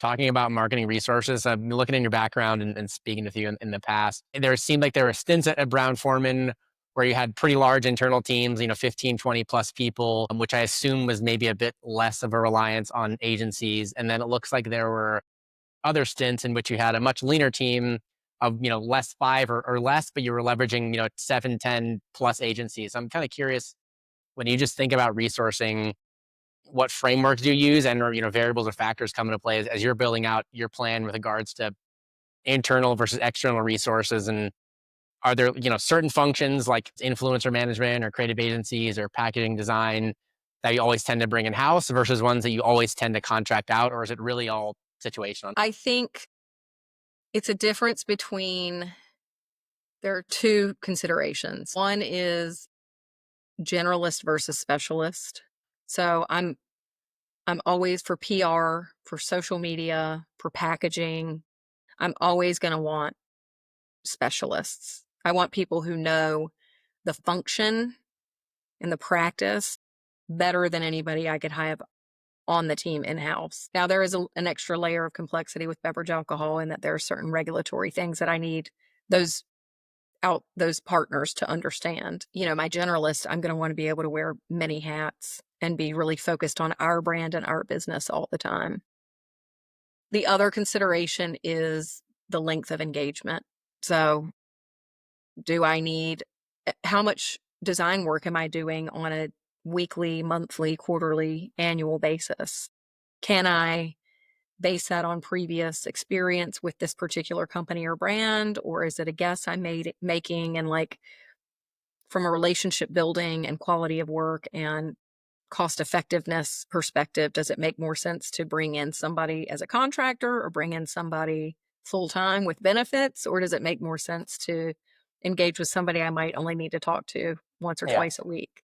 talking about marketing resources, I've been looking in your background and speaking with you in the past. There seemed like there were stints at Brown Forman where you had pretty large internal teams, 15, 20 plus people, which I assume was maybe a bit less of a reliance on agencies. And then it looks like there were other stints in which you had a much leaner team of, less five or less, but you were leveraging, 7, 10 plus agencies. I'm kind of curious when you just think about resourcing, what frameworks do you use and or variables or factors come into play as you're building out your plan with regards to internal versus external resources, and are there certain functions like influencer management or creative agencies or packaging design that you always tend to bring in house versus ones that you always tend to contract out, or is it really all situational? I think it's a difference between there are two considerations. One is generalist versus specialist. So I'm always for PR, for social media, for packaging. I'm always going to want specialists. I want people who know the function and the practice better than anybody I could have on the team in-house. Now, there is an extra layer of complexity with beverage alcohol in that there are certain regulatory things that I need those those partners to understand. My generalist, I'm going to want to be able to wear many hats and be really focused on our brand and our business all the time. The other consideration is the length of engagement. So, do I need how much design work am I doing on a weekly, monthly, quarterly, annual basis? Can I base that on previous experience with this particular company or brand? Or is it a guess I'm making and like from a relationship building and quality of work and cost effectiveness perspective, does it make more sense to bring in somebody as a contractor or bring in somebody full time with benefits? Or does it make more sense to engage with somebody I might only need to talk to once or Yeah. twice a week?